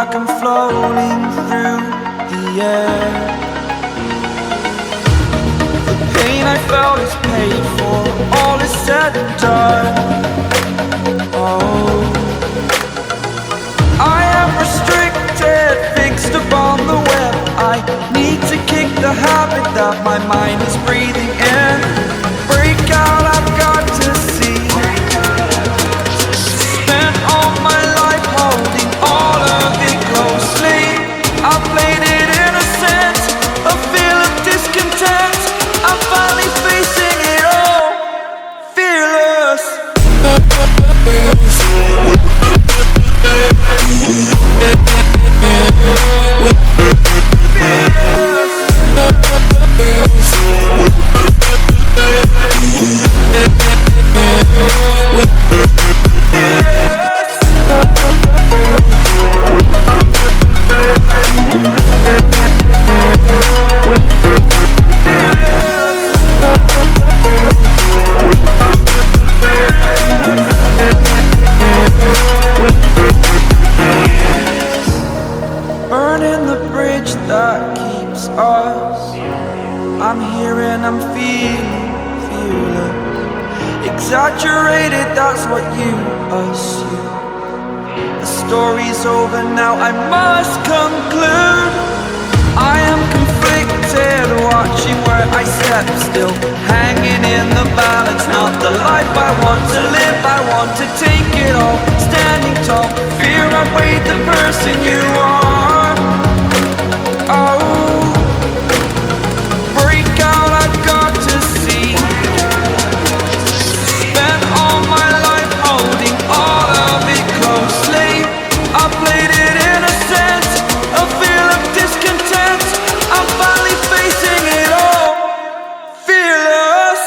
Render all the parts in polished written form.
like I'm floating through the air. The pain I felt is paid for, all is said and done. Oh, I am restricted, fixed upon the web. I need to kick the habit that my mind is breathing in. Break out, I've got to see. Spent all my life holding all of it closely. I played it innocent, a feel of discontent. I'm finally facing it all, fearless. Burning the bridge that keeps us. I'm here and I'm feeling fearless. Exaggerated, that's what you assume. The story's over now, I must conclude. I am conflicted, watching where I step still, hanging in the balance. Not the life I want to live, I want to take it all. Standing tall, fear outweighed the person you are. Oh, break out, I've got to see. Spent all my life holding all of it closely. I played it innocent, a feel of discontent. I'm finally facing it all, fearless.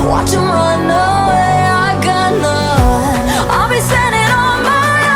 Watch 'em run away, I got none. I'll be standing on my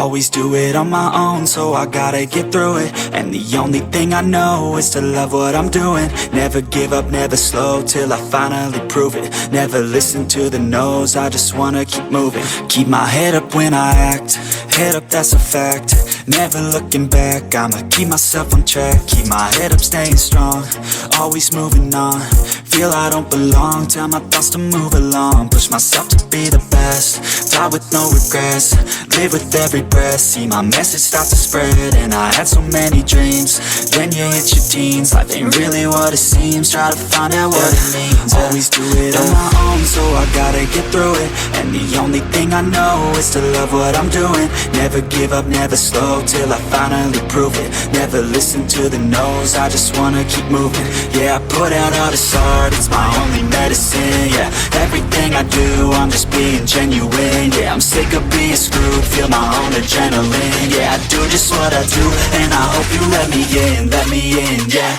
Always do it on my own, so I gotta get through it. And the only thing I know is to love what I'm doing. Never give up, never slow, till I finally prove it. Never listen to the no's, I just wanna keep moving. Keep my head up when I act, head up, that's a fact. Never looking back, I'ma keep myself on track. Keep my head up, staying strong, always moving on. Feel I don't belong, tell my thoughts to move along. Push myself to be the best, die with no regrets. Live with every breath, see my message start to spread. And I had so many dreams, then you hit your teens. Life ain't really what it seems, try to find out what it means. Always do it on my own, so I gotta get through it. And the only thing I know is to love what I'm doing. Never give up, never slow, till I finally prove it. Never listen to the no's, I just wanna keep moving. Yeah, I put out all this art, it's my only medicine. Yeah, everything I do, I'm just being genuine. Yeah, I'm sick of being screwed, feel my own adrenaline. Yeah, I do just what I do, and I hope you let me in, yeah.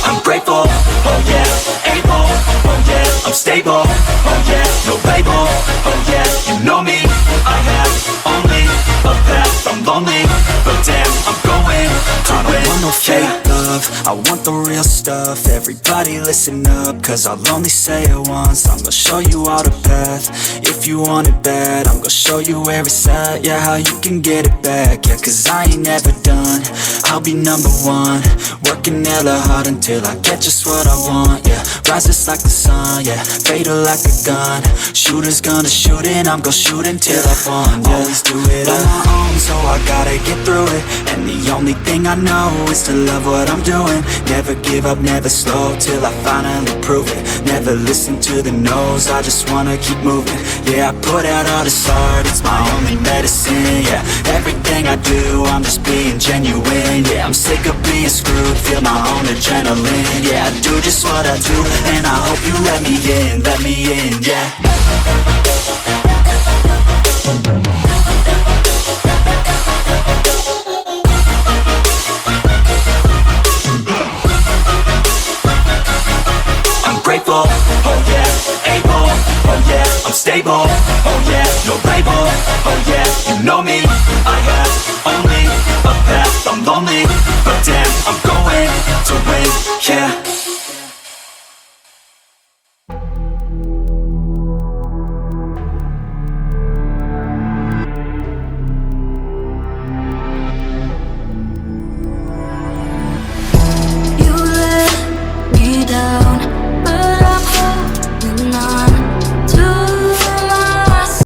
I'm grateful, oh yeah, able, oh yeah, I'm stable, oh yeah, no label, oh yeah, you know me, I have only a path, I'm lonely, but damn, I'm going to win. I don't want no fake love, I want the real stuff. Everybody listen up, cause I'll only say it once. I'm gonna show you all the path, if you want it bad. I'm gonna show you where it's at, yeah, how you can get it back. Yeah, cause I ain't never done, I'll be number one. Working hella hard until I get just what I want, yeah. Rises like the sun, yeah, fatal like a gun. Shooter's gonna shoot and I'm gonna shoot until I've won, yeah. Always do it on my own, so I gotta get through it. And the only thing I know is to love what I'm doing. Never give up, never slow, till I finally prove it. Never listen to the no's, I just wanna keep moving. Yeah, I put out all this art, it's my only medicine. Yeah, everything I do, I'm just being genuine. Yeah, I'm sick of being screwed, feel my own adrenaline. Yeah, I do just what I do, and I hope you let me in, yeah. I'm grateful, oh yeah, able, oh yeah, I'm stable, oh yeah, no label, oh yeah,